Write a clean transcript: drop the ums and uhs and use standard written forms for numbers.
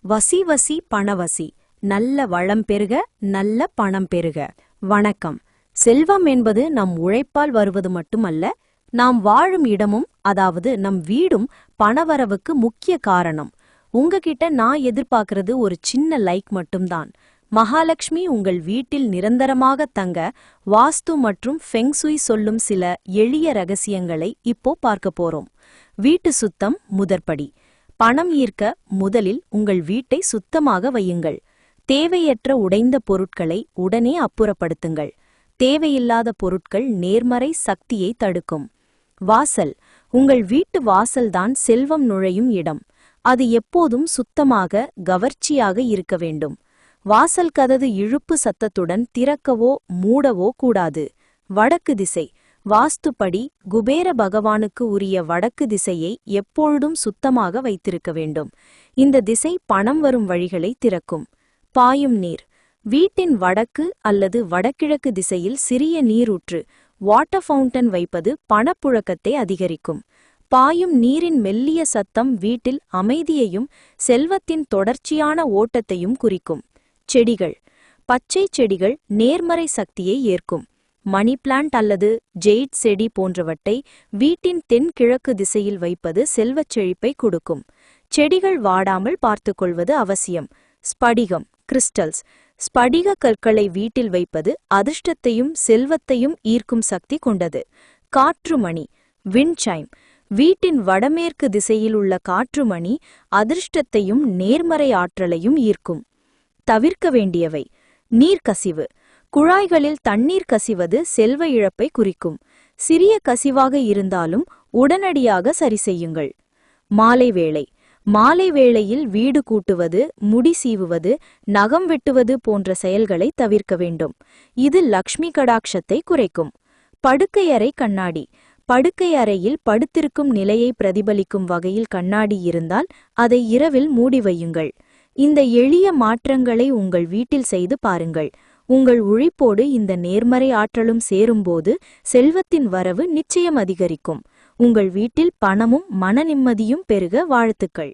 வசி வசி பணவசி, நல்ல வளம் பெருக, நல்ல பணம் பெருக. வணக்கம். செல்வம் என்பது நம் உழைப்பால் வருவது மட்டுமல்ல, நாம் வாழும் இடமும், அதாவது நம் வீடும் பணவரவுக்கு முக்கிய காரணம். உங்ககிட்ட நான் எதிர்பார்க்கறது ஒரு சின்ன லைக் மட்டும்தான். மகாலட்சுமி உங்கள் வீட்டில் நிரந்தரமாக தங்க வாஸ்து மற்றும் ஃபெங்சுய் சொல்லும் சில எளிய ரகசியங்களை இப்போ பார்க்க போறோம். வீட்டு சுத்தம் முதற்படி. பணம் ஈர்க்க முதலில் உங்கள் வீட்டை சுத்தமாக வையுங்கள். தேவையற்ற உடைந்த பொருட்களை உடனே அப்புறப்படுத்துங்கள். தேவையில்லாத பொருட்கள் நேர்மறை சக்தியை தடுக்கும். வாசல். உங்கள் வீட்டு வாசல்தான் செல்வம் நுழையும் இடம். அது எப்போதும் சுத்தமாக, கவர்ச்சியாக இருக்க வேண்டும். வாசல் கதவு இழுப்பு சத்தத்துடன் திறக்கவோ மூடவோ கூடாது. வடக்கு திசை. வாஸ்துப்படி குபேர பகவானுக்கு உரிய வடக்கு திசையை எப்பொழுதும் சுத்தமாக வைத்திருக்க வேண்டும். இந்த திசை பணம் வரும் வழிகளை திறக்கும். பாயும் நீர். வீட்டின் வடக்கு அல்லது வடகிழக்கு திசையில் சிறிய நீரூற்று, வாட்டர் ஃபவுண்டன் வைப்பது பணப்புழக்கத்தை அதிகரிக்கும். பாயும் நீரின் மெல்லிய சத்தம் வீட்டில் அமைதியையும் செல்வத்தின் தொடர்ச்சியான ஓட்டத்தையும் குறிக்கும். செடிகள். பச்சை செடிகள் நேர்மறை சக்தியை ஏற்கும். மணி பிளான்ட் அல்லது ஜெய்ட் செடி போன்றவற்றை வீட்டின் தென்கிழக்கு திசையில் வைப்பது செல்வச் செழிப்பை கொடுக்கும். செடிகள் வாடாமல் பார்த்துக்கொள்வது அவசியம். ஸ்படிகம், கிறிஸ்டல்ஸ். ஸ்படிக கற்களை வீட்டில் வைப்பது அதிர்ஷ்டத்தையும் செல்வத்தையும் ஈர்க்கும் சக்தி கொண்டது. காற்றுமணி, விண்ட்சைம். வீட்டின் வடமேற்கு திசையில் உள்ள காற்றுமணி அதிர்ஷ்டத்தையும் நேர்மறை ஆற்றலையும் ஈர்க்கும். தவிர்க்க வேண்டியவை. நீர்க்கசிவு. குழாய்களில் தண்ணீர் கசிவது செல்வ இழப்பை குறிக்கும். சிறிய கசிவாக இருந்தாலும் உடனடியாக சரி செய்யுங்கள். மாலை வேளை. மாலை வேளையில் வீடு கூட்டுவது, முடி சீவுவது, நகம் வெட்டுவது போன்ற செயல்களை தவிர்க்க வேண்டும். இது லக்ஷ்மி கடாட்சத்தை குறைக்கும். படுக்கையறை கண்ணாடி. படுக்கை அறையில் படுத்திருக்கும் நிலையை பிரதிபலிக்கும் வகையில் கண்ணாடி இருந்தால் அதை இரவில் மூடி வையுங்கள். இந்த எளிய மாற்றங்களை உங்கள் வீட்டில் செய்து பாருங்கள். உங்கள் உழைப்போடு இந்த நேர்மறை ஆற்றலும் சேரும்போது செல்வத்தின் வரவு நிச்சயம் அதிகரிக்கும். உங்கள் வீட்டில் பணமும் மன நிம்மதியும் பெருக வாழ்த்துக்கள்.